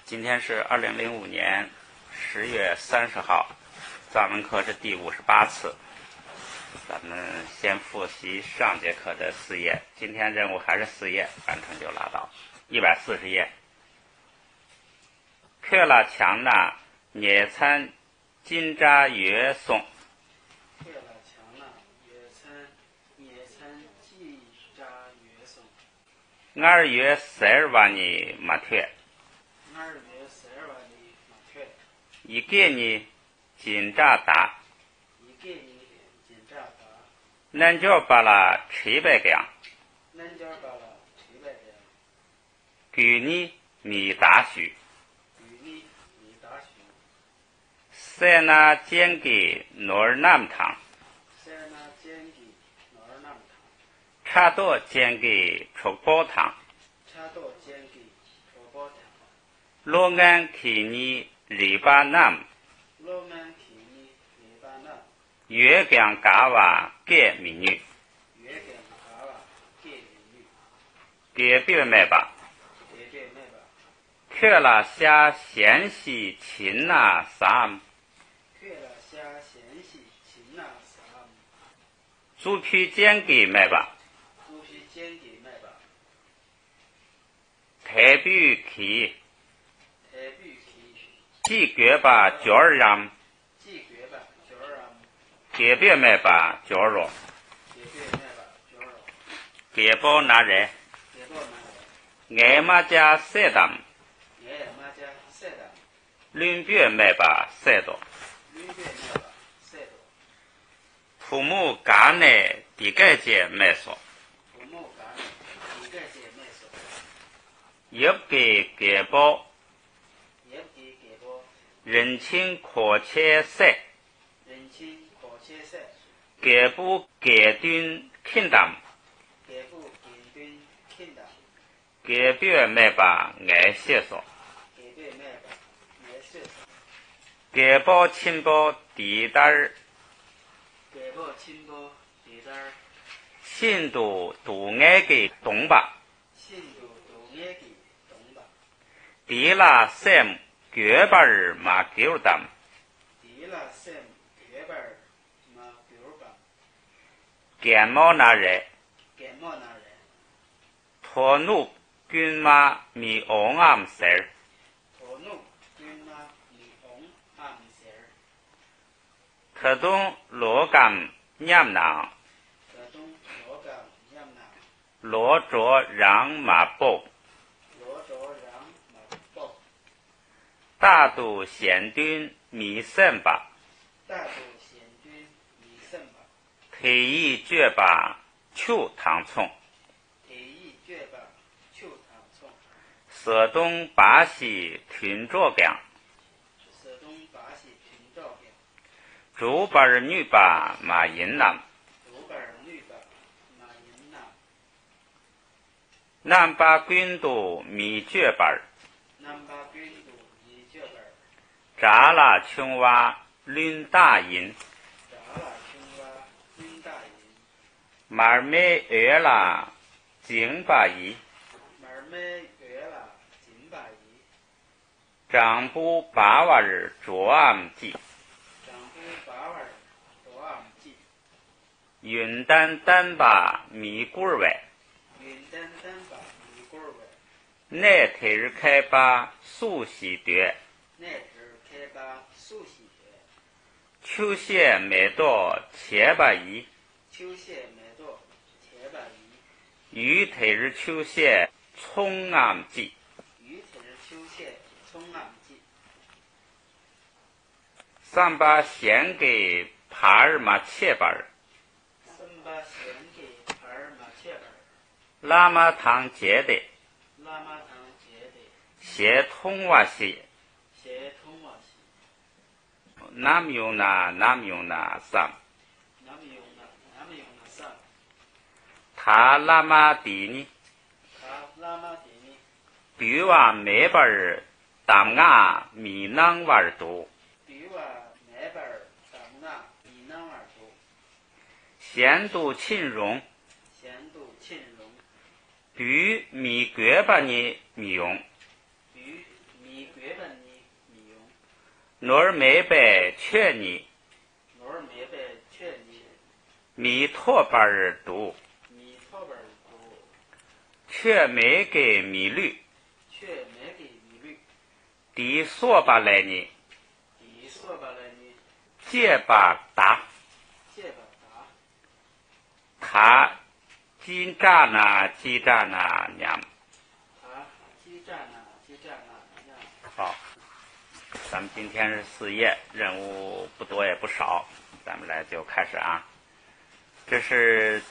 今天是2005年10月30号，藏文课是第58次。咱们先复习上节课的4页，今天任务还是4页，完成就拉倒。140页。克拉强纳野餐金扎约颂。克拉强纳野餐金扎约颂。2月12瓦尼马特。一给你金扎达。恁就把了700两。给你米大许。塞那煎给诺尔南堂。差多煎给出包堂。罗安给你里巴南。月亮嘎瓦给美女。给别买吧。克拉下贤西秦那萨。猪皮煎给买吧。台币去。几个把脚儿让。给别买吧脚肉。给包拿人。挨马家塞当。轮别买吧塞多。父母干内地盖界买所。也给包。人情可切塞。给不给顿肯当。给别买吧爱写所。给包亲包地单儿。信度都爱给东吧。地拉塞给巴儿马给当。感冒那人。托努军马米昂暗塞。可东罗干娘囊。罗着让马步。大都贤军米森吧。推一绝吧秋唐葱。色东巴西群着干。主巴儿女吧马银囊。南巴军都米绝巴儿。扎拉琼娃论大银。马儿梅约拉金巴伊。张布巴瓦尔卓昂记。云丹丹巴米古尔外。奈特尔开巴苏西德。秋谢梅多切巴伊。于特尔秋谢葱昂记。三巴献给帕尔马切巴尔。拉玛堂接的。写通瓦西。南有那三。他拉玛蒂尼。比瓦梅巴尔当啊米囊瓦尔多。咸度亲容。比米格巴尼米用。 노를 매배 최니 노를 매배 최니 미토바를 두 미토벌 두 최매게 미律최매给米律 디소바래니 底索巴来尼 제바다 借把达 다 진짜나 지자나 냠 啊激战呐激战呐样好，咱们今天是4页，任务不多也不少，咱们来就开始啊。这是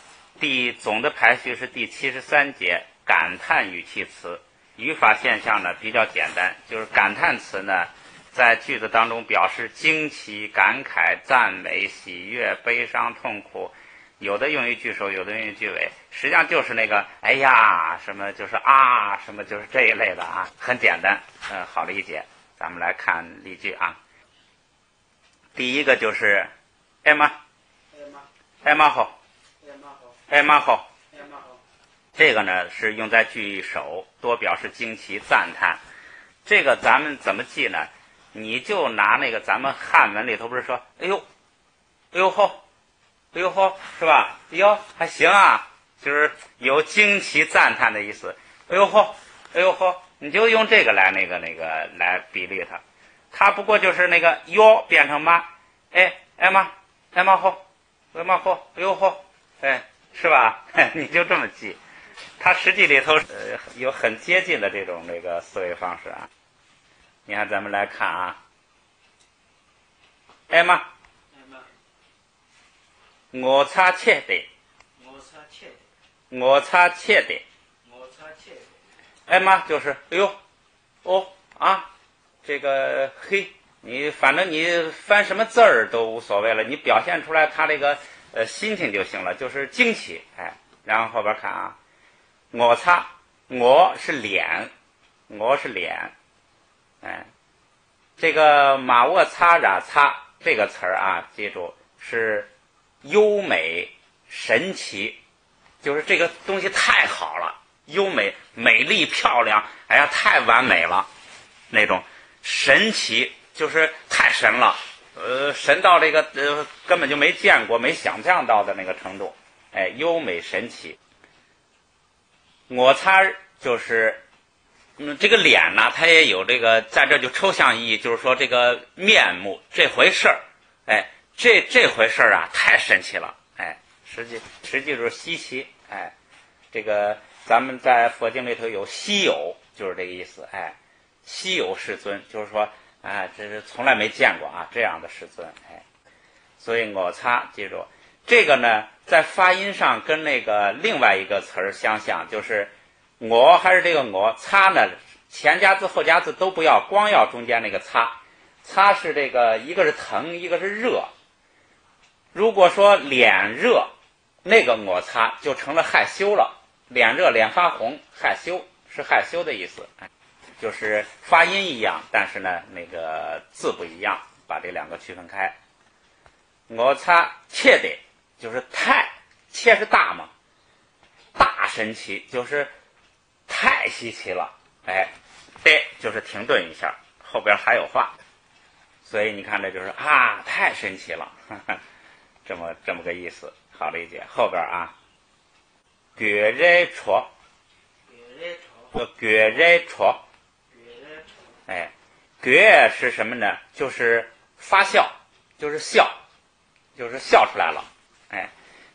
总的排序是第73节，感叹语气词。语法现象呢比较简单，就是感叹词呢在句子当中表示惊奇、感慨、赞美、喜悦、悲伤、痛苦，有的用于句首，有的用于句尾，实际上就是那个哎呀什么就是啊什么就是这一类的啊，很简单，好理解。咱们来看例句啊。第一个就是哎妈哎妈好哎妈好哎妈好这个呢是用在句首，多表示惊奇赞叹。这个咱们怎么记呢？你就拿那个咱们汉文里头不是说哎呦哎呦吼哎呦吼是吧？哎呦还行啊，就是有惊奇赞叹的意思。哎呦吼哎呦吼，你就用这个来那个来比例它。它不过就是那个哟变成妈，哎妈哎妈吼哎妈吼哎呦吼，是吧？你就这么记。它实际里头有很接近的这种那个思维方式啊。你看咱们来看啊，哎妈哎妈我擦切的我擦切我擦切的我擦切哎妈就是哎呦哦啊这个嘿，你反正你翻什么字儿都无所谓了，你表现出来他这个心情就行了，就是惊奇。然后后边看啊，我擦我是脸我是脸，这个马沃擦染擦这个词儿啊，记住是优美神奇，就是这个东西太好了，优美美丽漂亮，哎呀太完美了那种。神奇就是太神了，神到这个根本就没见过没想象到的那个程度，优美神奇。我擦就是这个脸呢它也有这个在这就抽象意义，就是说这个面目这回事儿，这回事儿啊太神奇了，实际就是稀奇，这个咱们在佛经里头有稀有就是这个意思，稀有世尊就是说这是从来没见过啊这样的世尊，所以我擦记住这个呢在发音上跟那个另外一个词儿相像，就是我还是这个我擦呢前加字后加字都不要，光要中间那个擦，擦是这个一个是疼一个是热。如果说脸热那个我擦就成了害羞了，脸热脸发红害羞是害羞的意思，就是发音一样，但是呢那个字不一样，把这两个区分开。我擦切的就是太切是大嘛，大神奇就是太稀奇了，对就是停顿一下，后边还有话，所以你看这就是啊太神奇了，这么个意思，好理解。后边啊绝热戳绝热戳绝是什么呢？就是发笑，就是笑，就是笑出来了，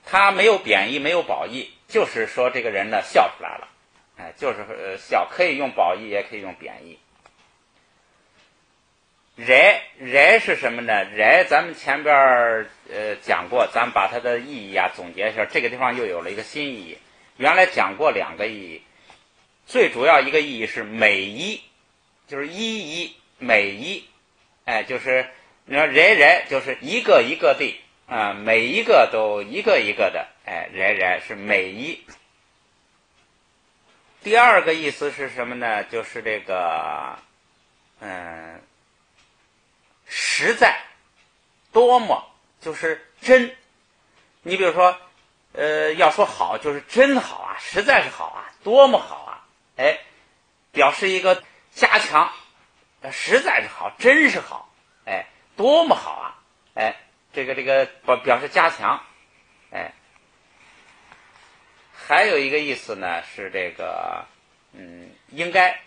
他没有贬义没有褒义，就是说这个人呢笑出来了，就是笑，可以用褒义也可以用贬义。热是什么呢？热咱们前边讲过，咱们把它的意义啊总结一下，这个地方又有了一个新意义。原来讲过2个意义，最主要一个意义是美一，就是一美一，就是你说热就是一个一个的每一个都一个一个的，热是美一。第二个意思是什么呢？就是这个实在多么就是真。你比如说要说好就是真好啊，实在是好啊，多么好啊，表示一个加强，实在是好真是好，哎，多么好啊！哎，这个表示加强，哎，还有一个意思呢是这个应该，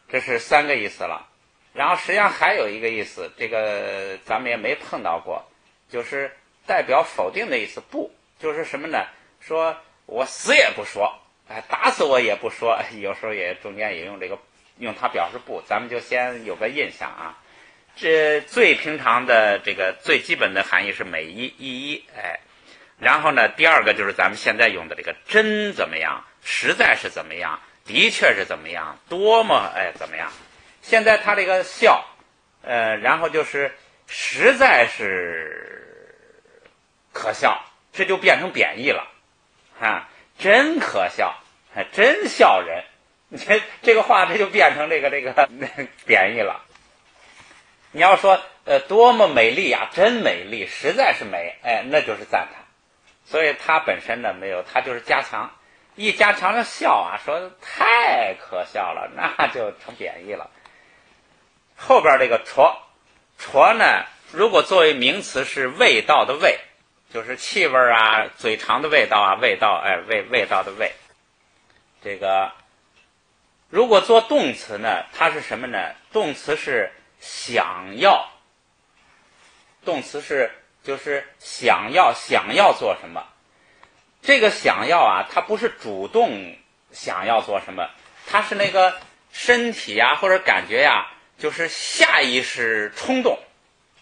这是3个意思了。然后实际上还有一个意思，这个咱们也没碰到过，就是代表否定的意思，不，就是什么呢？说我死也不说，哎，打死我也不说，有时候也中间也用它表示不，咱们就先有个印象啊。这最平常的这个最基本的含义是每一一一，哎，然后呢，第二个就是咱们现在用的这个真怎么样，实在是怎么样，的确是怎么样，多么怎么样。现在他这个笑，然后就是实在是可笑，这就变成贬义了，啊，真可笑，真笑人，这个话这就变成这个贬义了。你要说多么美丽啊，真美丽，实在是美，哎，那就是赞叹。所以它本身呢没有，它就是加强，一加强了笑啊，说太可笑了，那就成贬义了。后边这个戳呢，如果作为名词是味道的味，就是气味啊，嘴长的味道啊，味道，味道的味。这个如果做动词呢，它是什么呢？动词是想要，动词是就是想要做什么。这个想要啊，它不是主动想要做什么，它是那个身体呀或者感觉呀，就是下意识冲动。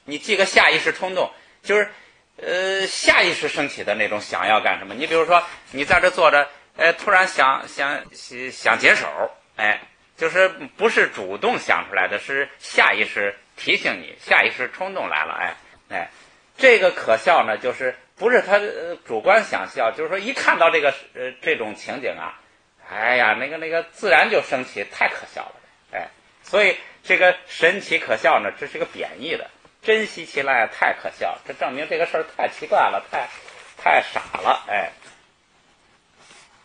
你记个下意识冲动，就是下意识升起的那种想要干什么。你比如说你在这坐着，突然想解手，哎，就是不是主动想出来的，是下意识提醒你，下意识冲动来了，哎，这个可笑呢，就是不是他主观想笑，就是说一看到这种情景啊，哎呀，那个自然就生气，太可笑了，哎，所以这个神奇可笑呢，这是个贬义的，珍惜其来太可笑，这证明这个事儿太奇怪了，太傻了，哎。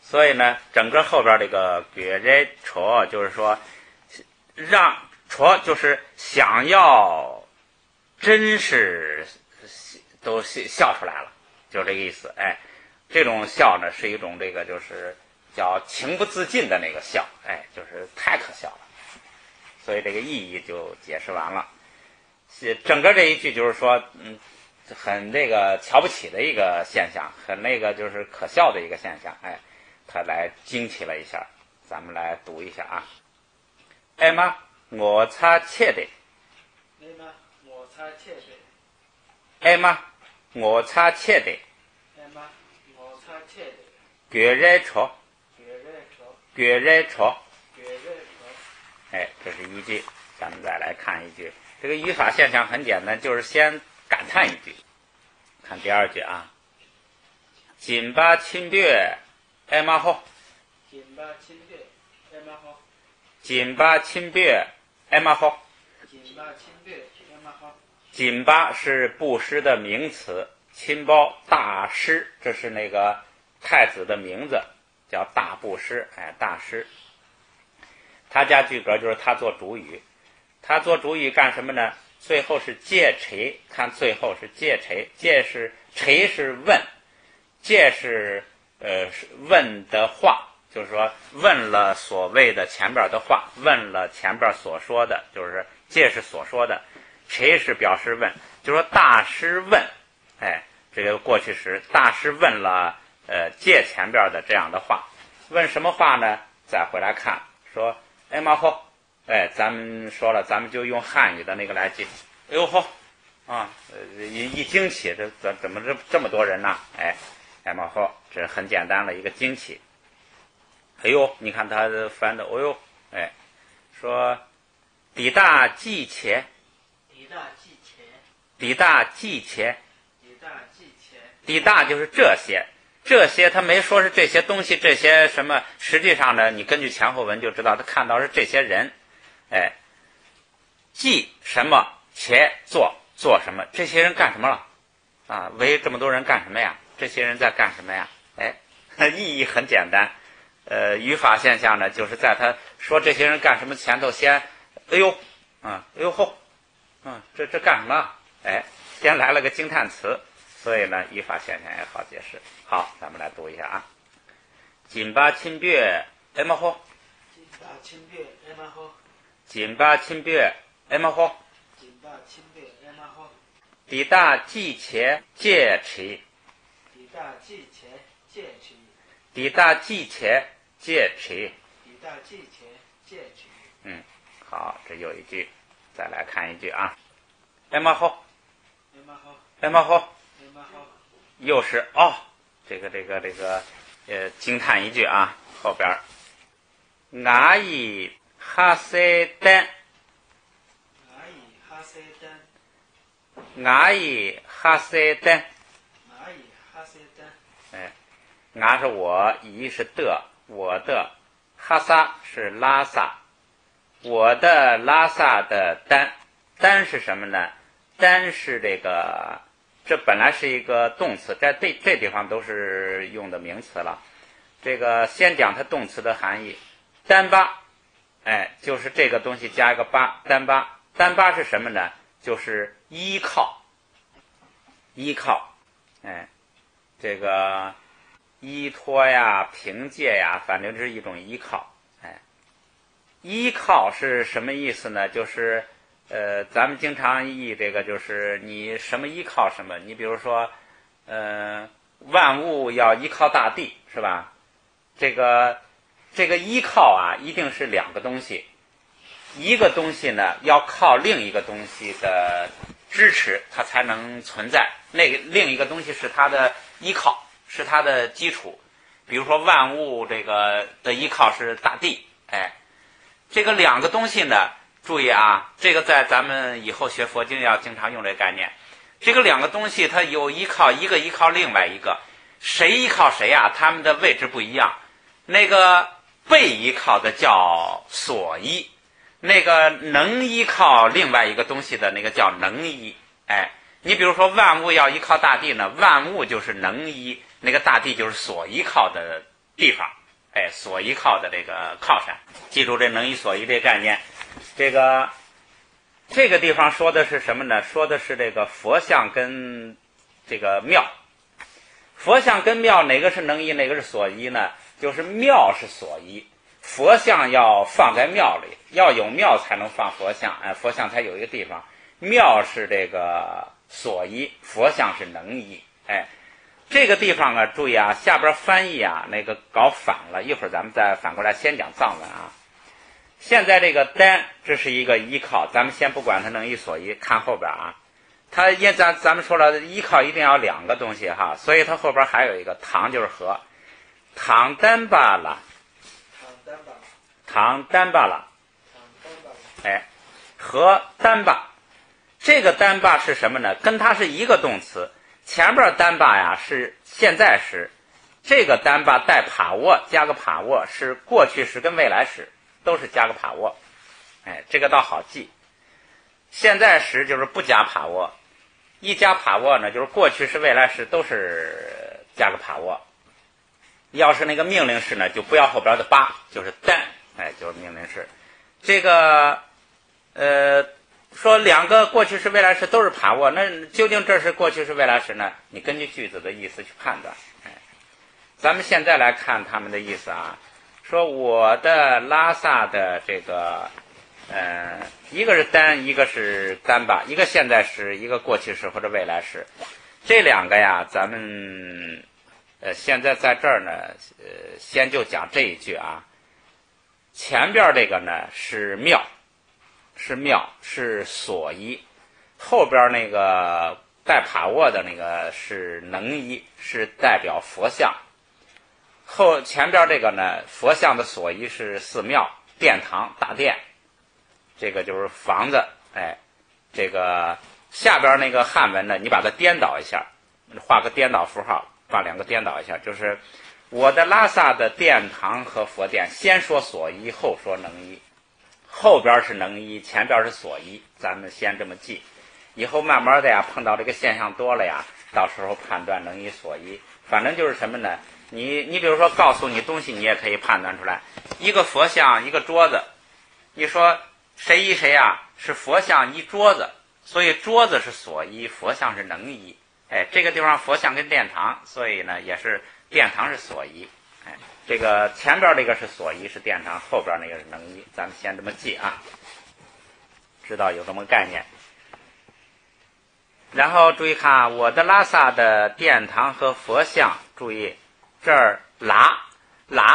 所以呢，整个后边这个觉人戳就是说，让戳就是想要，真是都笑出来了，就这个意思。哎，这种笑呢是一种这个就是叫情不自禁的那个笑，哎，就是太可笑了。所以这个意义就解释完了。整个这一句就是说，很这个瞧不起的一个现象，很那个就是可笑的一个现象，哎。他来惊奇了一下，咱们来读一下啊。哎妈，我擦切的。哎妈，我擦切的。哎妈，我擦切的。哎妈，我擦切的。觉人戳。觉人戳。觉人戳。觉人戳。哎，这是一句，咱们再来看一句。这个语法现象很简单，就是先感叹一句。看第二句啊。紧巴亲别。哎妈好，紧巴亲别，哎妈好。紧巴亲别，哎妈好。紧巴亲别，哎妈好。紧巴是布施的名词，亲包大师，这是那个太子的名字，叫大布施，哎，大师。他加句格就是他做主语，他做主语干什么呢？最后是借谁？看最后是借谁？借是谁是问，借是。问的话，就是说问了所谓的前边的话，问了前边所说的，就是借是所说的，谁是表示问，就是说大师问，哎，这个过去时大师问了借前边的这样的话，问什么话呢？再回来看说，哎妈好，哎，咱们说了，咱们就用汉语的那个来记，哎呦好啊，一惊奇，这怎么这么多人呢？哎妈好，这很简单的一个惊奇。哎呦，你看他翻的，哎呦，哎，说抵大季前，抵大季前，抵大季前，抵大季前，抵大就是这些他没说是这些东西，这些什么，实际上呢，你根据前后文就知道，他看到是这些人，哎，季什么，且做什么，这些人干什么了？啊，围这么多人干什么呀？这些人在干什么呀？哎，意义很简单。语法现象呢，就是在他说这些人干什么前头先，哎呦，哎呦吼，这干什么？哎，先来了个惊叹词，所以呢，语法现象也好解释。好，咱们来读一下啊。紧巴亲别，哎么吼。紧巴亲别，哎么吼。紧巴亲别，哎么吼。紧巴亲别，哎么吼。抵大季前戒持。抵大季前戒持。抵大季前戒持。抵大季前戒持。好，这有一句，再来看一句啊。哎么吼。哎么吼。哎么吼。哎么吼。又是这个惊叹一句啊，后边我以哈塞丹，我以哈塞丹，我以哈塞丹，我以哈塞丹。我是我，以是的，我的，哈萨是拉萨，我的拉萨的丹，丹是什么呢？丹是这本来是一个动词，在这地方都是用的名词了。这个先讲它动词的含义，单巴，就是这个东西加一个巴，单巴。单巴是什么呢？就是依靠，依靠，这个依托呀、凭借呀，反正是一种依靠。依靠是什么意思呢？就是咱们经常译这个，就是你什么依靠什么。你比如说，万物要依靠大地，是吧？这个依靠啊，一定是两个东西，一个东西呢要靠另一个东西的支持，它才能存在。另一个东西是它的依靠，是它的基础。比如说万物这个的依靠是大地，这个两个东西呢，注意啊，这个在咱们以后学佛经要经常用这个概念。这个两个东西它有依靠，一个依靠另外一个，谁依靠谁啊？他们的位置不一样。那个被依靠的叫所依，那个能依靠另外一个东西的那个叫能依。你比如说万物要依靠大地呢，万物就是能依，那个大地就是所依靠的地方，所依靠的这个靠山。记住这能依所依这概念。这个地方说的是什么呢？说的是这个佛像跟这个庙。佛像跟庙哪个是能依，哪个是所依呢？就是庙是所依，佛像要放在庙里，要有庙才能放佛像，佛像才有一个地方。庙是这个所依，佛像是能依。这个地方啊，注意啊，下边翻译啊那个搞反了，一会儿咱们再反过来先讲藏文啊。现在这个单，这是一个依靠，咱们先不管它能依所依，看后边啊。它因咱们说了，依靠一定要两个东西哈，所以它后边还有一个唐，就是和。唐单巴拉，唐单巴拉，和单巴。这个单巴是什么呢？跟它是一个动词，前边单巴呀是现在时，这个单巴带帕沃，加个帕沃是过去时跟未来时，都是加个帕沃。这个倒好记。现在时就是不加帕沃，一加帕沃呢，就是过去时、未来时都是加个帕沃。要是那个命令式呢，就不要后边的巴，就是单，就是命令式。这个说两个过去时、未来时都是帕沃，那究竟这是过去时、未来时呢？你根据句子的意思去判断。咱们现在来看他们的意思啊，说我的拉萨的这个一个是单，一个是单吧，一个现在时，一个过去时或者未来时。这两个呀，咱们现在在这儿呢，先就讲这一句啊。前边这个呢是庙，是所依；后边那个带帕沃的那个是能依，是代表佛像。前边这个呢，佛像的所依是寺庙、殿堂、大殿，这个就是房子。这个下边那个汉文呢，你把它颠倒一下，画个颠倒符号。把两个颠倒一下，就是我的拉萨的殿堂和佛殿，先说所依，后说能依，后边是能依，前边是所依，咱们先这么记。以后慢慢的呀，碰到这个现象多了呀，到时候判断能依所依。反正就是什么呢？你比如说告诉你东西，你也可以判断出来。一个佛像，一个桌子，你说谁依谁啊？是佛像依桌子，所以桌子是所依，佛像是能依。哎，这个地方佛像跟殿堂，所以呢也是殿堂是所依。哎，这个前边这个是所依是殿堂，后边那个是能依，咱们先这么记啊，知道有这么个概念。然后注意看我的拉萨的殿堂和佛像，注意这儿拉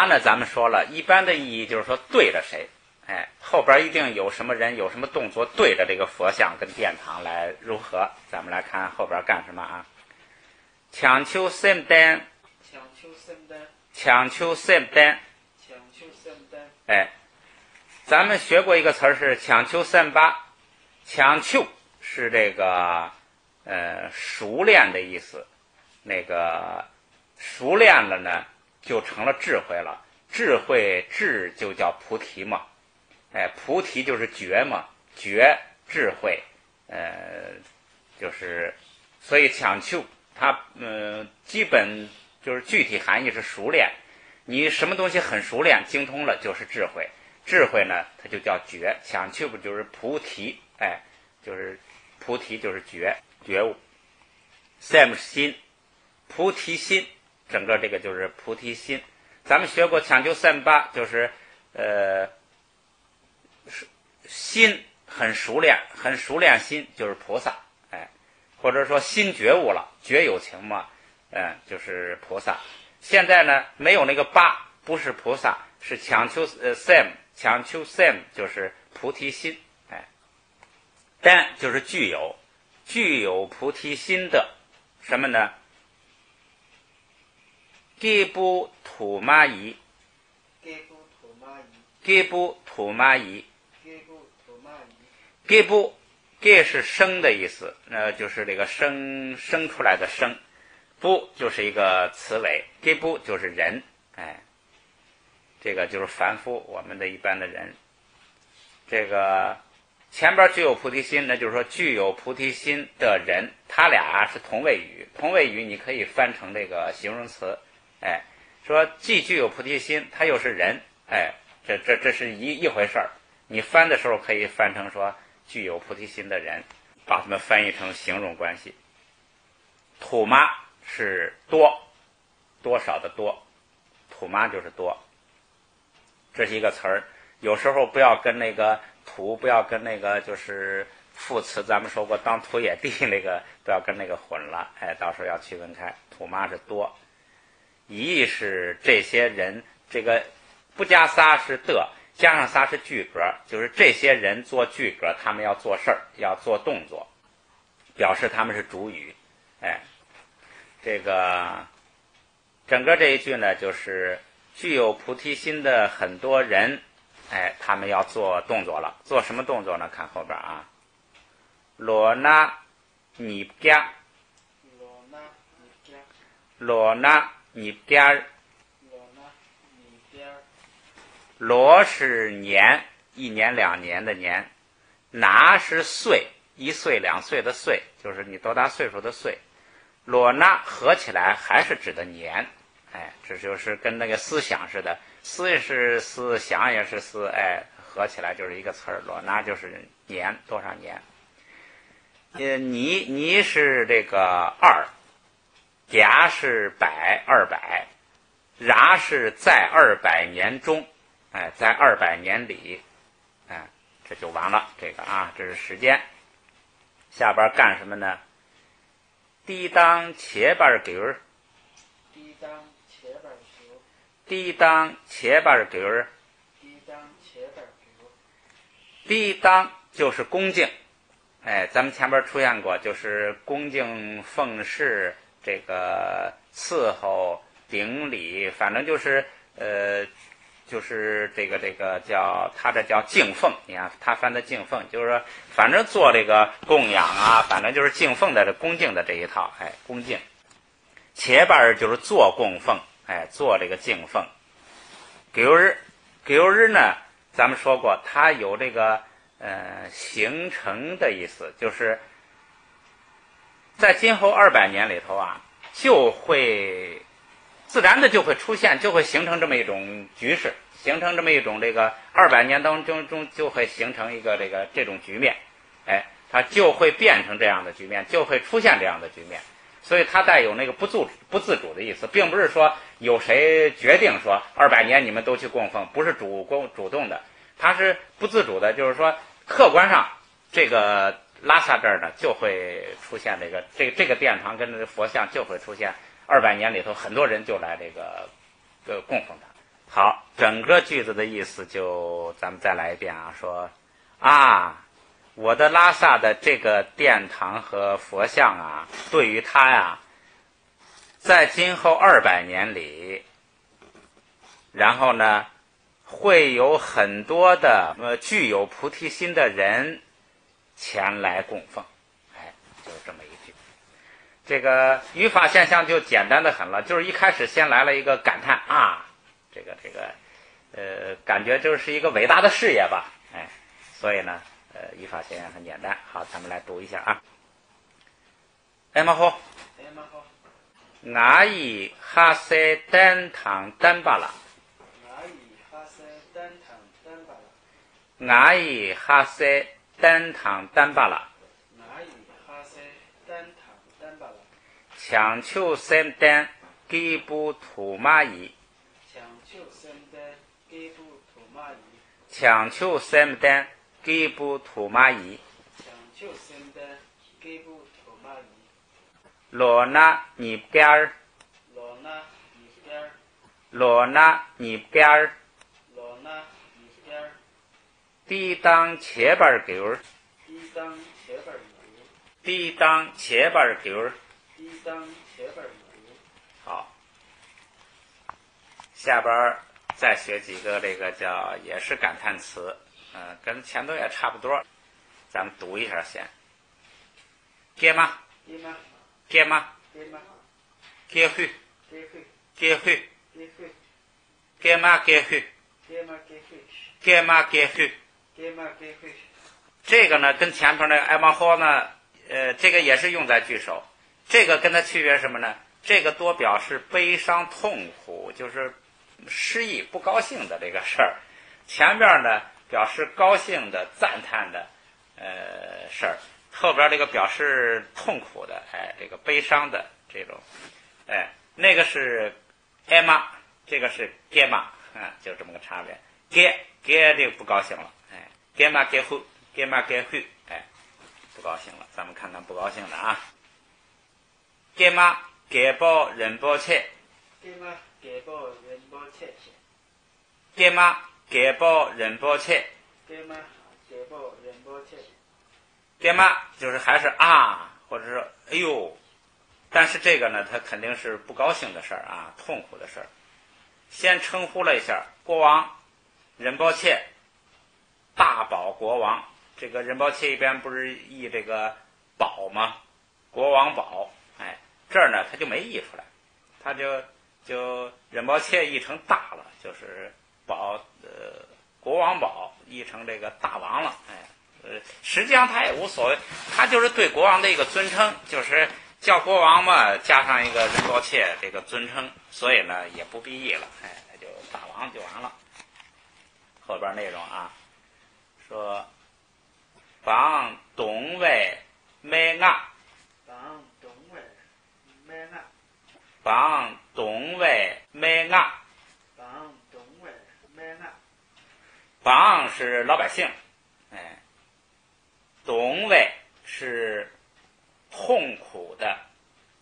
呢，咱们说了，一般的意义就是说对着谁，哎，后边一定有什么人有什么动作对着这个佛像跟殿堂来如何？咱们来看后边干什么啊？强求三单，强求三单，哎，咱们学过一个词儿是强求三八，强求是这个熟练的意思，那个熟练了呢就成了智慧了，智慧智就叫菩提嘛，哎，菩提就是觉嘛，觉智慧，就是所以强求它基本就是具体含义是熟练，你什么东西很熟练精通了就是智慧，智慧呢它就叫觉，强求不就是菩提，哎，就是菩提就是觉悟。sam 是心，菩提心，整个这个就是菩提心。咱们学过强求三八，就是心很熟练，很熟练心就是菩萨，哎，或者说心觉悟了，觉有情嘛，就是菩萨。现在呢没有那个八，不是菩萨，是强求sam， 强求 sam 就是菩提心，哎，但就是具有菩提心的什么呢？给布土玛仪，给布土玛仪，给布给是生的意思，就是这个生出来的生，布就是一个词尾，给布就是人，哎，这个就是凡夫，我们的一般的人。这个前边具有菩提心，那就是说具有菩提心的人，他俩是同位语，同位语你可以翻成这个形容词，哎，说既具有菩提心，他又是人，哎，这是一回事儿。你翻的时候可以翻成说具有菩提心的人，把它们翻译成形容关系。土妈是多少的多，土妈就是多，这是一个词儿。有时候不要跟那个土，不要跟那个就是副词，咱们说过当土野地那个不要跟那个混了，哎，到时候要区分开。土妈是多，一是这些人，这个不加撒是的，加上撒是句格，就是这些人做句格，他们要做事儿，要做动作，表示他们是主语，哎，这个整个这一句呢，就是具有菩提心的很多人，哎，他们要做动作了，做什么动作呢？看后边啊，罗那尼加，罗那尼加，罗是年，一年两年的年，拿是岁，一岁两岁的岁，就是你多大岁数的岁。罗那合起来还是指的年，哎，这就是跟那个思想似的，思也是思，想也是思，哎，合起来就是一个词儿。罗那就是年，多少年。你是这个二，甲是百200，然是在200年中，哎，在200年里，哎，这就完了。这个啊，这是时间。下边干什么呢？低当切板给儿，低当切板给儿，低当就是恭敬，哎，咱们前边出现过，就是恭敬奉事，这个伺候顶礼，反正就是就是这个叫他这叫敬奉，你看他翻的敬奉，就是说反正做这个供养啊，反正就是敬奉的这恭敬的这一套，哎，恭敬。切板就是做供奉，哎，做这个敬奉。给日呢，咱们说过，它有这个形成的意思，就是在今后200年里头啊，就会自然的就会出现，就会形成这么一种局势，形成这么一种这个200年当中就会形成一个这种局面，哎，它就会变成这样的局面，就会出现这样的局面。所以它带有那个不自主的意思，并不是说有谁决定说200年你们都去供奉，不是主动的，它是不自主的，就是说客观上这个拉萨这儿呢就会出现这个殿堂跟这个佛像就会出现200年里头很多人就来这个供奉它。好，整个句子的意思就咱们再来一遍啊，说啊，我的拉萨的这个殿堂和佛像啊，对于他呀，在今后200年里，然后呢，会有很多的具有菩提心的人前来供奉，哎，就是这么一句。这个语法现象就简单的很了，就是一开始先来了一个感叹啊，感觉就是一个伟大的事业吧，哎，所以呢。语法现象很简单，好，咱们来读一下啊。哎，马虎，我以哈塞丹堂丹巴拉，我以哈塞丹堂丹巴拉，强求三丹给不土马伊，强求三丹。给不土马伊，罗那尼边儿，地当切板狗儿，好，下边再学几个这个叫也是感叹词。跟前头也差不多，咱们读一下先。给吗？给吗？给去？给去？给吗？给去？给吗？给去？这个呢，跟前头那个艾玛霍呢，这个也是用在句首。这个跟它区别什么呢？这个多表示悲伤、痛苦，就是失意、不高兴的这个事儿。前边呢？表示高兴的、赞叹的，事儿，后边这个表示痛苦的，哎，这个悲伤的这种，哎，那个是艾玛，这个是给玛，就这么个差别。给这个不高兴了，哎，给玛给后，哎，不高兴了。咱们看看不高兴的啊。给玛给报仁波切，给玛给报仁波切，给嘛就是还是啊，或者是哎呦，但是这个呢，它肯定是不高兴的事儿啊，痛苦的事儿。先称呼了一下国王仁波切，大宝国王。这个仁波切一边不是译这个宝吗？国王宝，哎，这儿呢他就没译出来，他就仁波切译成大了，就是宝国王宝译成这个大王了，哎，实际上他也无所谓，他就是对国王的一个尊称，就是叫国王嘛，加上一个仁波切这个尊称，所以呢也不必译了，哎，他就大王就完了。后边内容啊，说帮东魏美亚，帮东魏美亚。帮是老百姓，哎，东魏是痛苦的，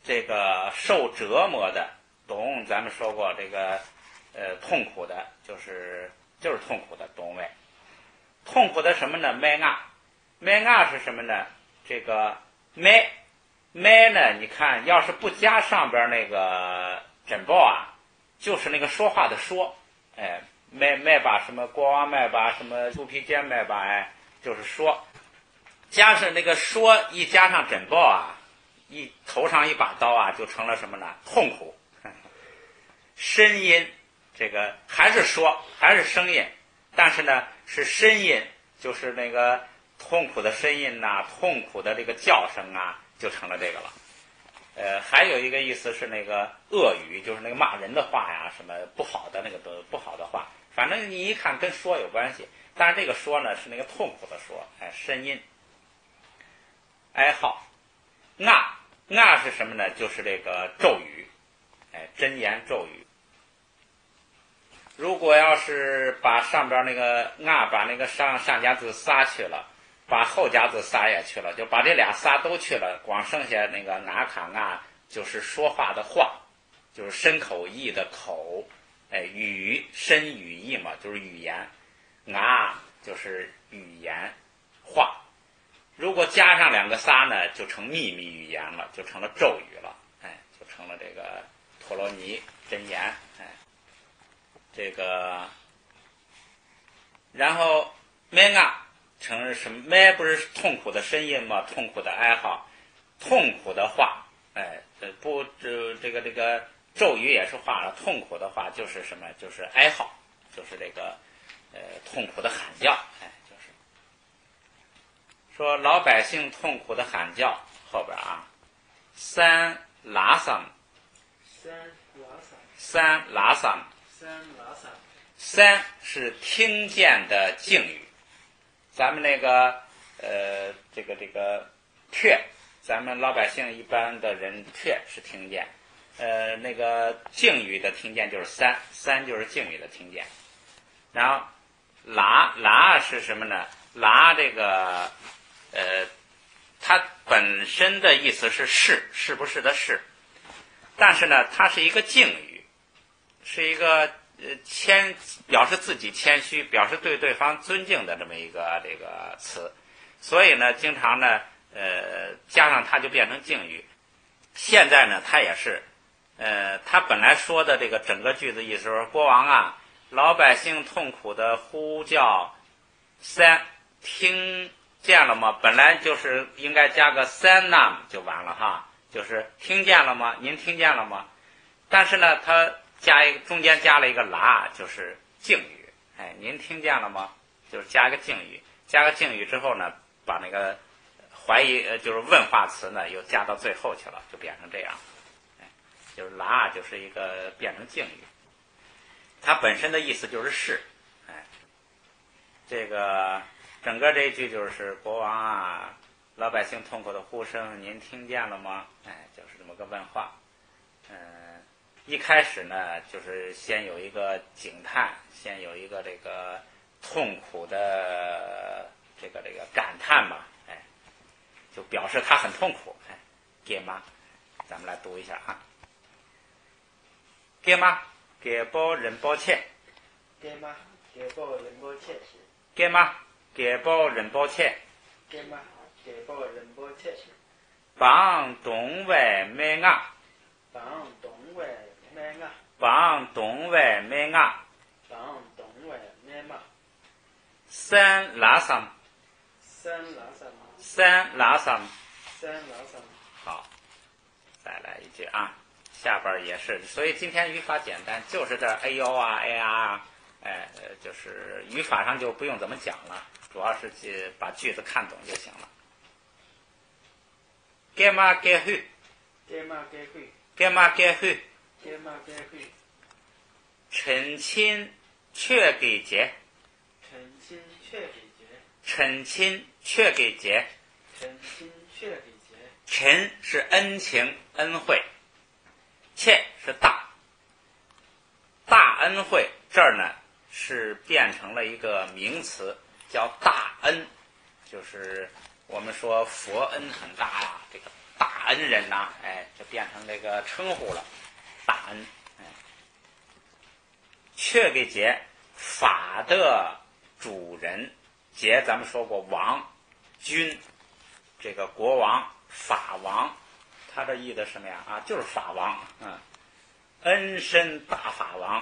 这个受折磨的。东咱们说过，这个痛苦的，就是痛苦的东魏。痛苦的什么呢？美亚是什么呢？这个美呢？你看，要是不加上边那个枕报啊，就是那个说话的说，哎。卖把什么国王卖把什么肚皮尖卖把，哎，就是说，加上那个说一加上枕报啊，一头上一把刀啊，就成了什么呢？痛苦。呻吟，这个还是说还是声音，但是呢是呻吟，就是那个痛苦的呻吟呐，痛苦的这个叫声啊，就成了这个了。还有一个意思是那个恶语，就是那个骂人的话呀，什么不好的那个不好的话。反正你一看跟说有关系。但是这个说呢是那个痛苦的说，呻吟、哀号。啊是什么呢？就是这个咒语，真言咒语。如果要是把上边那个把那个上家字撒去了，把后家字撒也去了，就把这俩撒都去了，光剩下那个就是说话的话，就是深口意的口，语深语意嘛，就是语言，就是语言话。如果加上两个撒呢，就成秘密语言了，就成了咒语了，就成了这个陀罗尼真言，这个，然后咩成什么？咩不是痛苦的呻吟吗？痛苦的哀嚎，痛苦的话，这个咒语也是话了，痛苦的话就是什么？就是哀嚎，就是这个痛苦的喊叫，就是说老百姓痛苦的喊叫。后边三拉桑，三是听见的敬语，咱们那个这个却，咱们老百姓一般的人却是听见，那个敬语的听见就是三就是敬语的听见。然后拉是什么呢？拉这个它本身的意思是是不是的是，但是呢它是一个敬语，是一个表示自己谦虚，表示对对方尊敬的这么一个这个词，所以呢经常呢加上它就变成敬语。现在呢它也是他本来说的这个整个句子意思是国王老百姓痛苦的呼叫三，听见了吗？本来就是应该加个三nam就完了就是听见了吗？您听见了吗？但是呢他中间加了一个拉，就是敬语，您听见了吗？就是加个敬语，加个敬语之后呢，把那个怀疑就是问话词呢又加到最后去了，就变成这样，就是拉就是一个变成敬语，它本身的意思就是是，这个整个这一句就是国王老百姓痛苦的呼声，您听见了吗？就是这么个问话，一开始呢，就是先有一个警叹，先有一个这个痛苦的这个感叹吧，就表示他很痛苦，给吗？咱们来读一下给吗？给报人抱歉。给吗？给报人抱歉。给吗？给报人抱歉。给吗？给报人抱歉。帮东外买帮东外买帮东外买帮东外买三拉桑。好，再来一句下边也是，所以今天语法简单，就是这 a u a r 就是语法上就不用怎么讲了，主要是把句子看懂就行了。给嘛给去，趁亲却给结，陈是恩情恩惠，切是大恩惠，这儿呢是变成了一个名词，叫大恩，就是我们说佛恩很大这个大恩人就变成这个称呼了，大恩。却给节，法的主人，节咱们说过王君，这个国王法王，他的意的什么呀？就是法王，恩深大法王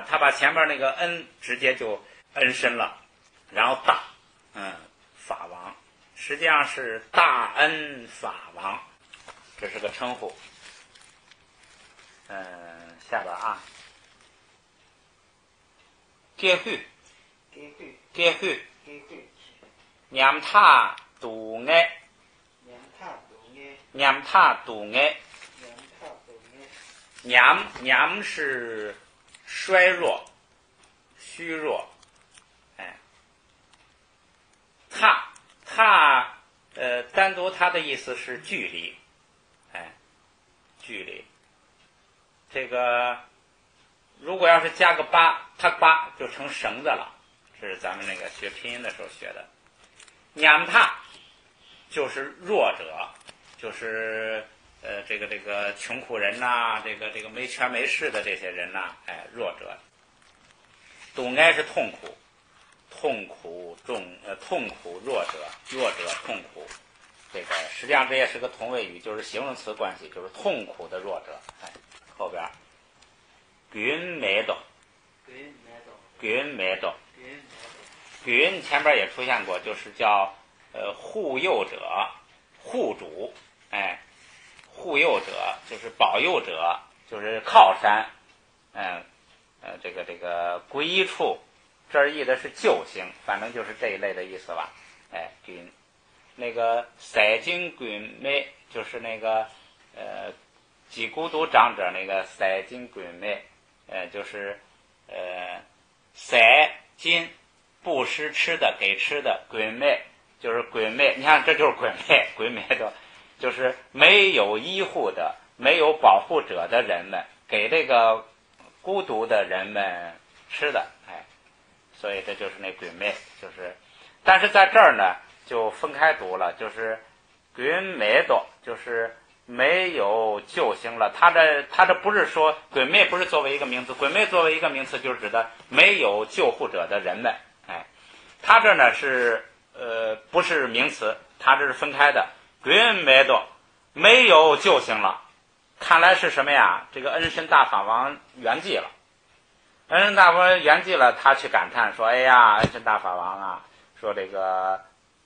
他把前面那个恩直接就恩深了，然后大，法王，实际上是大恩法王，这是个称呼。下边给去，念他读爱，念是衰弱、虚弱。哎，踏单独它的意思是距离，哎，距离。这个如果要是加个八，它八就成绳子了，这是咱们那个学拼音的时候学的。娘踏就是弱者，就是这个穷苦人呐、这个没权没势的这些人呐、哎，弱者。堵哀是痛苦，痛苦弱者，弱者痛苦。这个实际上这也是个同位语，就是形容词关系，就是痛苦的弱者。哎，后边均美斗，均美斗，均前边也出现过，就是叫护佑者、护主，哎，护佑者就是保佑者，就是靠山，这个皈依处，这儿译的是救星，反正就是这一类的意思吧。哎，均那个塞金滚美，就是那个几孤独长者那个塞金滚美，就是塞金布施吃的给吃的，滚美就是滚美，你看这就是滚美的，就是没有医护的、没有保护者的人们给这个孤独的人们吃的，哎，所以这就是那滚美，就是，但是在这儿呢就分开读了，就是滚美多，就是没有救星了。他这不是说滚美不是作为一个名词，滚美作为一个名词就是指的没有救护者的人们，哎，他这呢是不是名词，他这是分开的，滚美多没有救星了。看来是什么呀？这个恩深大法王圆寂了，恩深大法王圆寂了，他去感叹说：“哎呀，恩深大法王啊，说这个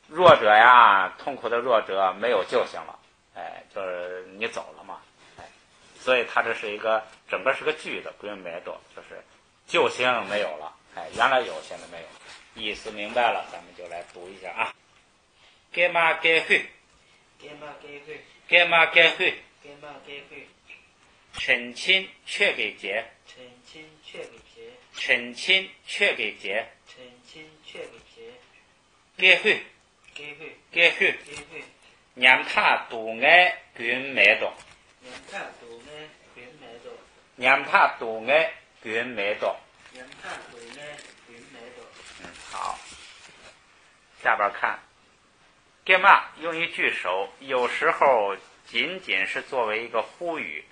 弱者呀，痛苦的弱者没有救星了，哎，就是你走了嘛，哎，所以他这是一个整个是个句子，不用没多，就是救星没有了，哎，原来有，现在没有，意思明白了，咱们就来读一下啊。该嘛该会，该嘛该会。陈亲却给结，陈亲却给结，该会，娘他独爱滚美多，娘他独爱滚美多。好，下边看，该嘛用于句首，有时候仅仅是作为一个呼吁，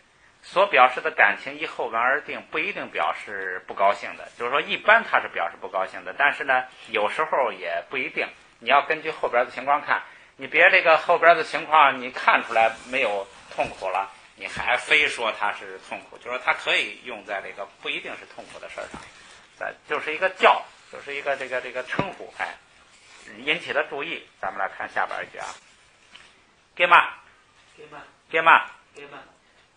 所表示的感情依后文而定，不一定表示不高兴的。就是说，一般它是表示不高兴的，但是呢，有时候也不一定。你要根据后边的情况看，你别这个后边的情况你看出来没有痛苦了，你还非说它是痛苦，就是说它可以用在这个不一定是痛苦的事上，就是一个叫，就是一个这个称呼，哎，引起的注意。咱们来看下边一句啊，给嘛。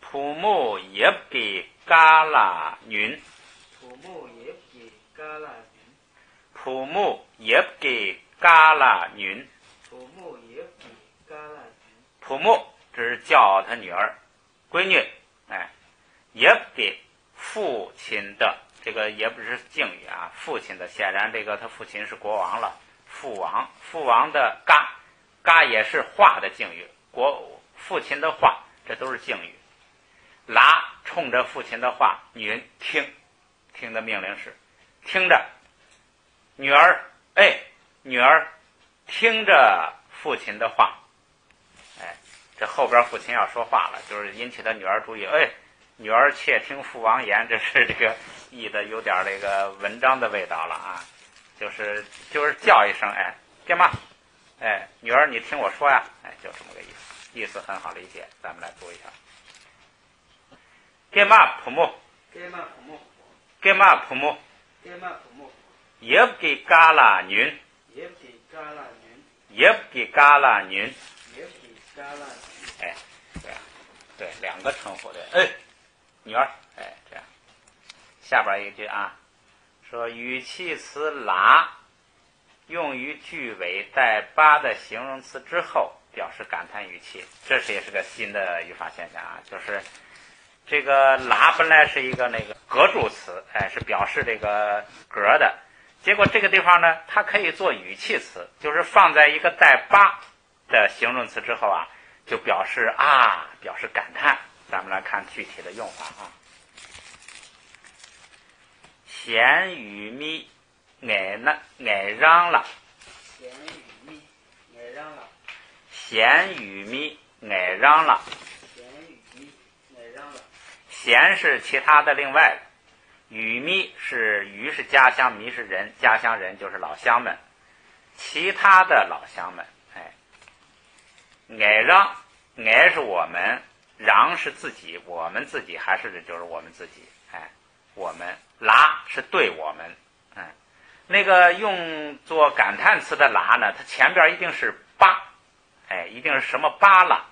普木也给嘎啦云，普木也给嘎啦云，普木这是叫他女儿闺女，哎，也给父亲的，这个也不是敬语啊，父亲的，显然这个他父亲是国王了，父王的嘎也是话的敬语，父亲的话，这都是敬语。拉冲着父亲的话，女听的命令是听着，女儿听着父亲的话，哎，这后边父亲要说话了，就是引起他女儿注意，哎，女儿窃听父王言，这是这个译的有点这个文章的味道了啊，就是叫一声，哎，干嘛？哎，女儿你听我说呀，哎，就这么个意思，意思很好理解，咱们来读一下。干嘛普木？也给嘎啦云，哎，对，两个称呼的，哎，女儿，哎，这样。下边一句啊，说语气词啦用于句尾带八的形容词之后，表示感叹语气，这也是个新的语法现象啊，就是这个拉本来是一个那个格助词，是表示这个格的。结果这个地方呢，它可以做语气词，就是放在一个带吧的形容词之后啊，就表示表示感叹。咱们来看具体的用法啊。咸鱼咪爱嚷了，咸鱼咪爱嚷了，咸鱼咪爱嚷了。咸鱼咪爱嚷了。咸是其他的另外的，鱼咪是鱼是家乡，咪是人，家乡人就是老乡们，其他的老乡们。爱嚷，爱是我们，嚷是自己，我们自己还是就是我们自己。我们拉是对我们。那个用作感叹词的拉呢，它前边一定是吧，一定是什么吧了，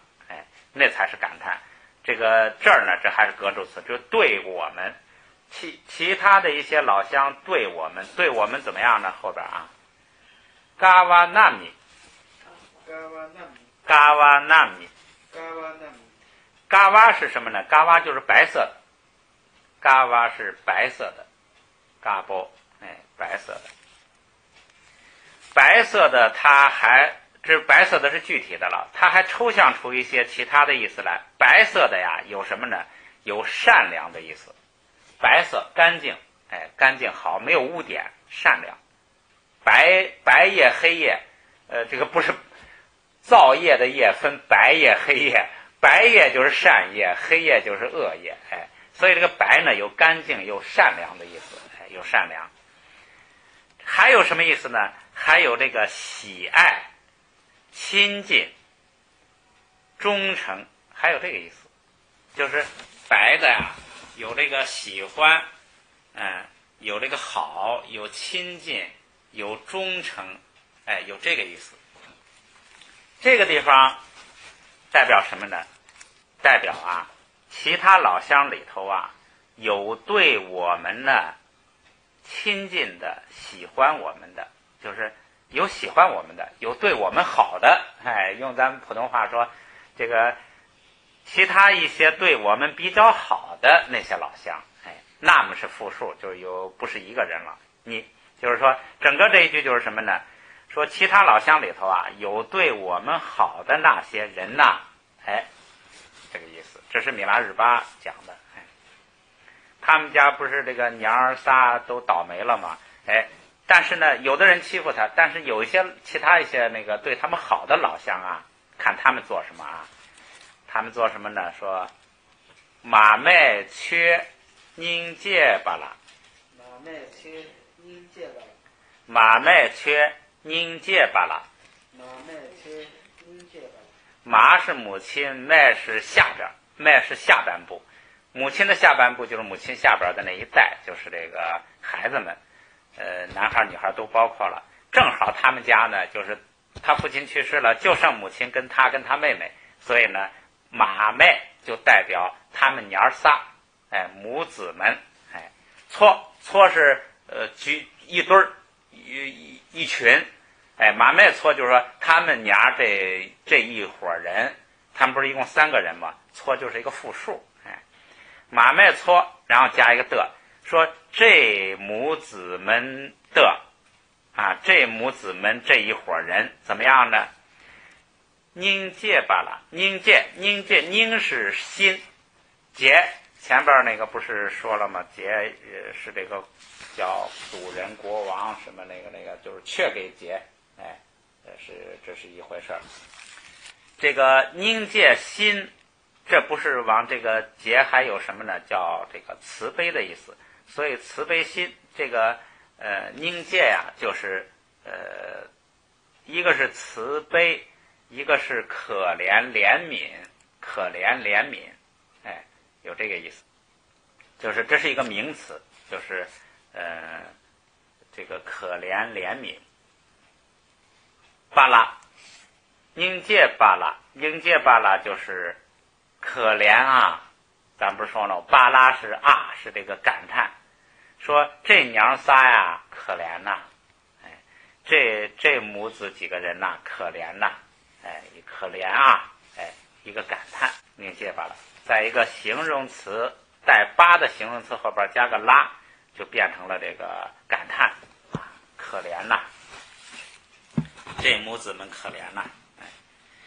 那才是感叹。这个这儿呢，这还是格助词，就对我们，其他的一些老乡对我们怎么样呢？后边啊，嘎哇纳米，嘎哇纳米，嘎哇纳米，嘎哇纳米，嘎哇是什么呢？嘎哇就是白色的，嘎哇是白色的，嘎波，白色的，白色的它还这白色的是具体的了，它还抽象出一些其他的意思来。白色的呀，有什么呢？有善良的意思。白色干净，干净好，没有污点，善良。白夜黑夜，这个不是造业的业，分白夜黑夜，白夜就是善业，黑夜就是恶业。所以这个白呢，有干净有善良的意思，有善良。还有什么意思呢？还有这个喜爱、亲近、忠诚，还有这个意思，就是白的呀，有这个喜欢，有这个好，有亲近，有忠诚，有这个意思。这个地方代表什么呢？代表其他老乡里头有对我们呢亲近的，喜欢我们的，就是有喜欢我们的，有对我们好的。用咱们普通话说，这个其他一些对我们比较好的那些老乡，那么是复数，就不是一个人了。你就是说，整个这一句就是什么呢？说其他老乡里头有对我们好的那些人呐，这个意思。这是米拉日巴讲的。他们家不是这个娘儿仨都倒霉了吗？但是呢，有的人欺负他，但是有其他一些那个对他们好的老乡看他们做什么他们做什么呢？说马麦缺宁介巴拉，马麦缺宁介巴拉，马麦缺宁介巴拉，马麦缺宁介巴拉。马是母亲，麦是下边，麦是下半部。母亲的下半部就是母亲下边的那一代，就是这个孩子们，男孩女孩都包括了。正好他们家呢，就是他父亲去世了，就剩母亲跟他妹妹，所以呢，马妹就代表他们娘仨，母子们，撮是一堆儿一群，马妹撮就是说他们娘这一伙人，他们不是一共3个人吗？撮就是一个复数。马麦撮，然后加一个的，说这母子们的这母子们这一伙人怎么样呢？宁介罢了，宁是心，节前边那个不是说了吗？节是这个叫主人国王什么那个就是却给节，这是一回事儿。这个宁介心。这不是往这个节还有什么呢？叫这个慈悲的意思。所以慈悲心这个宁介就是一个是慈悲，一个是可怜怜悯，有这个意思。就是这是一个名词，就是这个可怜怜悯。巴拉，宁介巴拉就是可怜咱不是说了，巴拉是是这个感叹，说这娘仨可怜呐，这母子几个人可怜呐，可怜一个感叹，宁介巴拉。在一个形容词带八的形容词后边加个拉，就变成了这个感叹啊，可怜呐，这母子们可怜呐。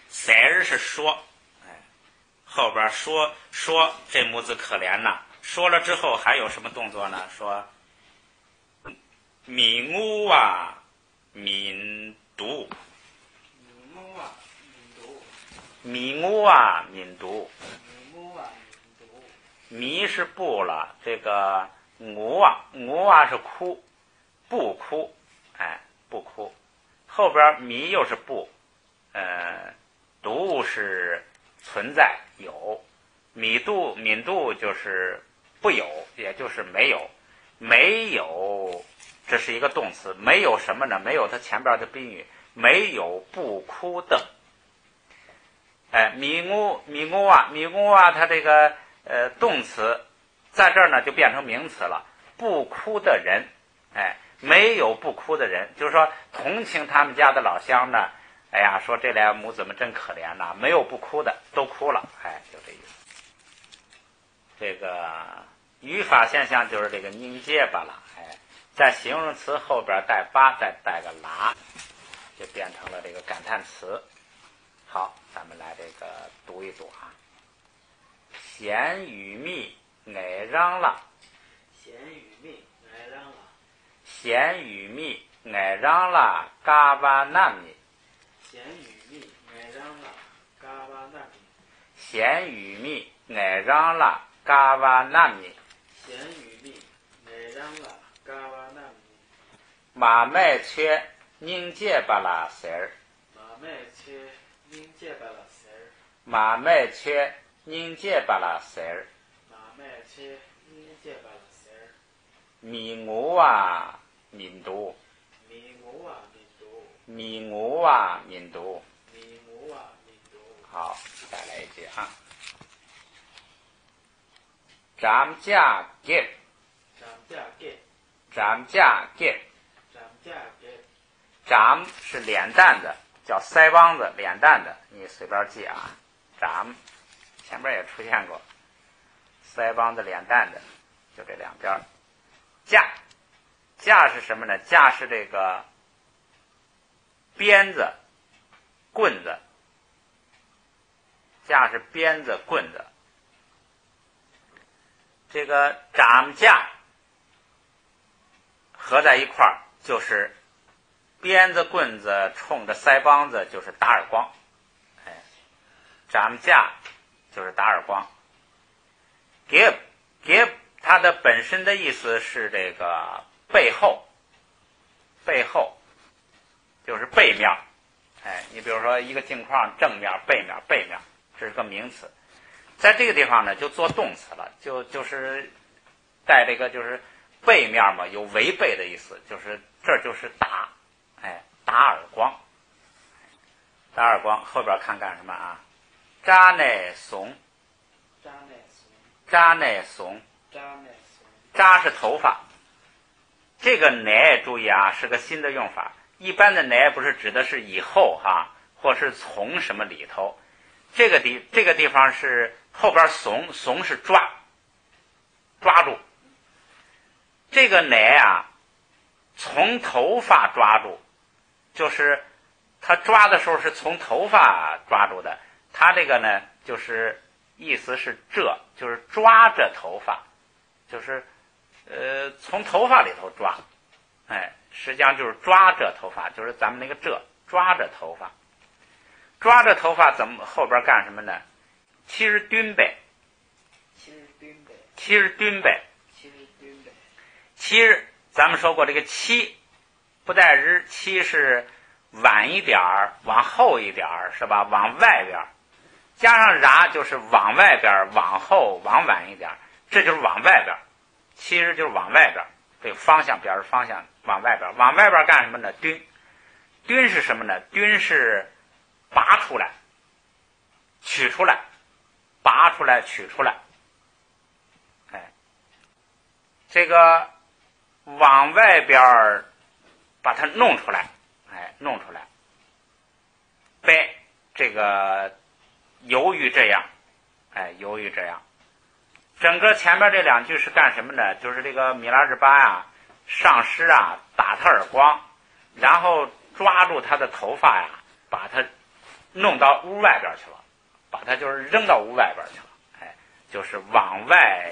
塞儿是说，后边说这母子可怜呐，说了之后还有什么动作呢？说民吾啊民独，民吾啊民独，弥是不了，这个吾啊是哭，不哭，不哭，后边弥又是不，独是存在有，民度就是不有，也就是没有，没有这是一个动词，没有什么呢？没有它前边的宾语，没有不哭的。米乌啊，它这个动词在这儿呢就变成名词了，不哭的人，没有不哭的人，就是说同情他们家的老乡呢。哎呀，说这俩母子们真可怜呐，没有不哭的，都哭了，就这意思。这个语法现象就是这个凝结巴了，在形容词后边带八，再带个拉，就变成了这个感叹词。好，咱们来这个读一读啊。咸与蜜爱嚷了，咸与蜜爱嚷了，咸与蜜爱嚷了，嘎巴那米。咸与蜜爱嚷了，嘎巴那米。咸与蜜爱嚷了，嘎巴那米。咸与蜜爱嚷了，嘎巴那米。马麦缺凝结巴拉塞儿，马麦缺凝结巴拉塞儿，马麦缺凝结巴拉塞儿，马麦缺凝结巴拉塞儿。米吾啊民独，米吾啊民独，米吾啊民独。米吾啊民独。好，再来一句啊。咱家给，咱家给，咱家给，咱家给。咱是脸蛋子，叫腮帮子，脸蛋子，你随便记啊。咱前边也出现过，腮帮子、脸蛋子，就这两边。架是什么呢？架是这个鞭子、棍子，架是鞭子、棍子。这个掌架合在一块儿，就是鞭子、棍子冲着腮帮子，就是打耳光。掌架就是打耳光。give 它的本身的意思是这个背后就是背面。你比如说一个镜框，正面、背面，这是个名词。在这个地方呢，就做动词了，就是带这个就是背面嘛，有违背的意思，就是这就是打，打耳光，打耳光。后边看干什么啊？扎内怂，扎内怂，扎内怂，扎内怂。扎是头发，这个乃注意啊，是个新的用法。一般的乃不是指的是以后哈，或是从什么里头。这个地方是后边怂是抓住。这个乃啊，从头发抓住，就是他抓的时候是从头发抓住的。他这个呢，就是意思是就是抓着头发，就是从头发里头抓，实际上就是抓着头发，就是咱们那个抓着头发。抓着头发怎么后边干什么呢？其实蹲呗，其实咱们说过这个七不带日，七是晚一点儿，往后一点儿，是吧？往外边，加上然就是往外边，往后，往晚一点，这就是往外边。其实就是往外边，这个方向表示方向，往外边，往外边干什么呢？蹲是什么呢？蹲是拔出来，取出来，拔出来，取出来。这个往外边把它弄出来，弄出来。这个由于这样，哎，由于这样，整个前面这两句是干什么呢？就是这个米拉日巴呀，上师啊打他耳光，然后抓住他的头发呀，把他弄到屋外边去了，把他就是扔到屋外边去了，哎，就是往外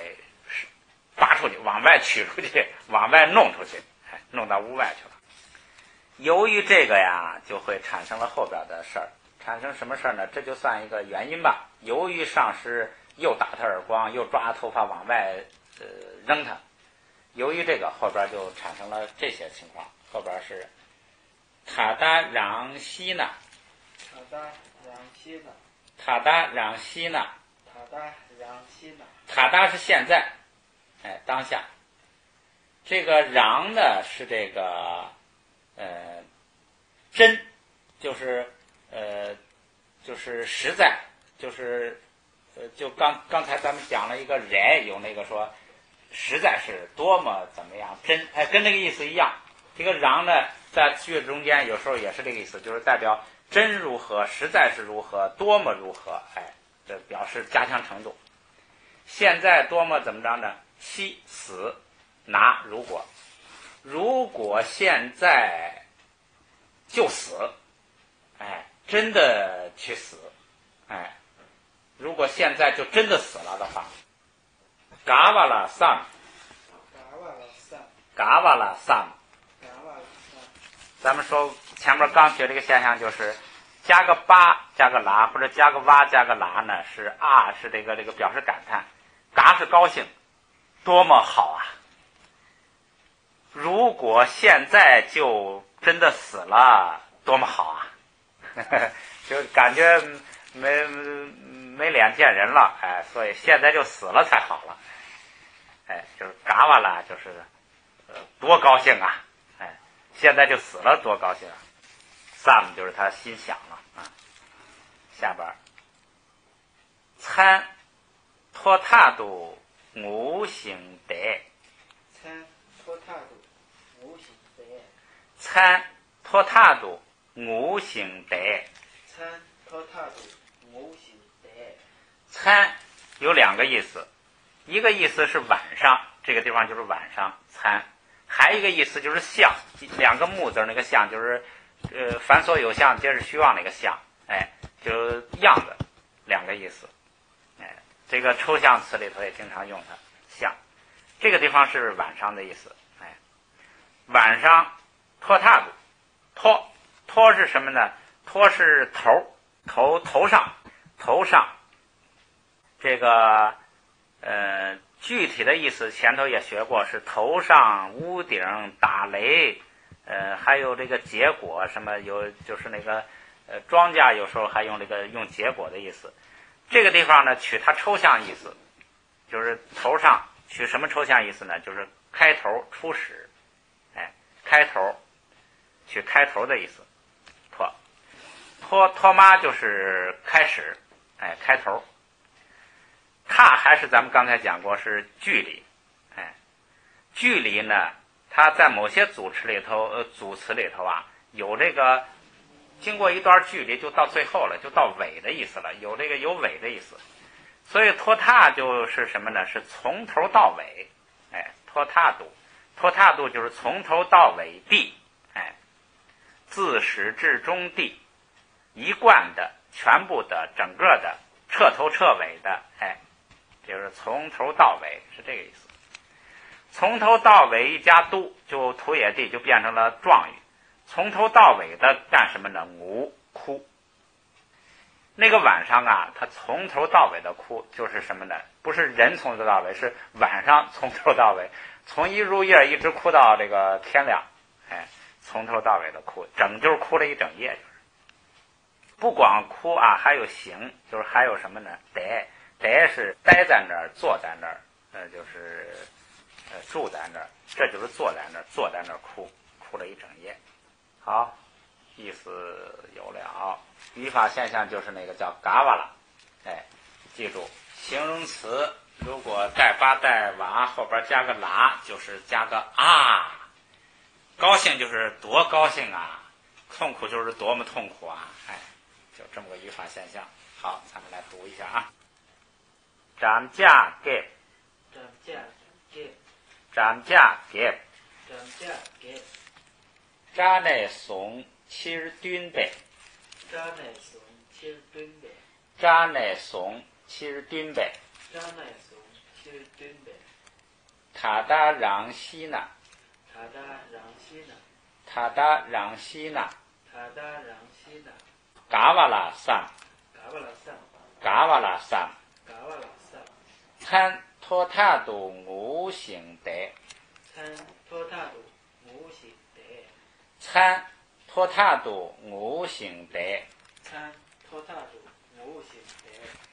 拔出去，往外取出去，往外弄出去，哎，弄到屋外去了。由于这个呀，就会产生了后边的事儿。产生什么事儿呢？这就算一个原因吧。由于上师又打他耳光，又抓头发往外扔他，由于这个后边就产生了这些情况。后边是塔达让西那，塔达让西那，塔达让西那，塔达让西那，塔达是现在，哎，当下。这个让呢是这个真，就是实在，就是就刚才咱们讲了一个人，有那个说实在是多么怎么样真，哎，跟这个意思一样。这个让呢在句子中间有时候也是这个意思，就是代表真如何，实在是如何，多么如何，哎，这表示加强程度。现在多么怎么着呢？西死拿如果现在就死，哎，真的去死，哎，如果现在就真的死了的话，嘎瓦拉桑，咱们说前面刚学这个现象，就是加个巴加个拉，或者加个哇加个拉呢，是啊，是这个表示感叹，嘎是高兴，多么好啊！如果现在就真的死了，多么好啊！就感觉没脸见人了，哎，所以现在就死了才好了，哎，就是嘎哇啦，就是多高兴啊，哎，现在就死了多高兴啊 ！Sam 就是他心想了啊。下边参托塔度无形德，参托塔度无形德，参托塔度无形德，参托塔度无形德。参有两个意思，一个意思是晚上，这个地方就是晚上参，还有一个意思就是相，两个木字那个相就是凡所有相皆是虚妄那个相，哎，就样子，两个意思，哎，这个抽象词里头也经常用它相，这个地方是晚上的意思，哎，晚上托塔度，托是什么呢？托是头上，这个具体的意思前头也学过，是头上、屋顶、打雷，还有这个结果什么，有就是那个庄稼有时候还用这个用结果的意思。这个地方呢取它抽象意思，就是头上取什么抽象意思呢？就是开头初始，哎，开头取开头的意思。托妈就是开始，哎，开头。踏还是咱们刚才讲过是距离，哎，距离呢，它在某些组词里头啊，有这个经过一段距离就到最后了，就到尾的意思了，有这个有尾的意思。所以托踏就是什么呢？是从头到尾，哎，托踏度就是从头到尾地，哎，自始至终地，一贯的、全部的、整个的、彻头彻尾的，哎，就是从头到尾是这个意思。从头到尾一加都，就土野地就变成了状语。从头到尾的干什么呢？哭。那个晚上啊，他从头到尾的哭，就是什么呢？不是人从头到尾，是晚上从头到尾，从一入夜一直哭到这个天亮，哎，从头到尾的哭，就是哭了一整夜，就是不光哭啊，还有行，就是还有什么呢？待是待在那儿，坐在那儿，就是住在那儿，这就是坐在那儿，坐在那儿哭了一整夜。好，意思有了。语法现象就是那个叫嘎瓦了，哎，记住，形容词如果带巴带娃后边加个啦，就是加个啊。高兴就是多高兴啊，痛苦就是多么痛苦啊，哎，就这么个语法现象。好，咱们来读一下啊。张家给，张家给，张家给，张家给，扎乃松七日吨呗，扎乃松七日吨呗，扎乃松七日吨呗，扎乃松七日吨呗，他达让西那，他达让西那，他达让西那，他达让西那，嘎瓦拉桑，嘎瓦拉桑，嘎瓦拉桑，嘎瓦拉桑，参托塔度五行德，参托塔度五行德，参托塔度五行德。参托塔度五行德。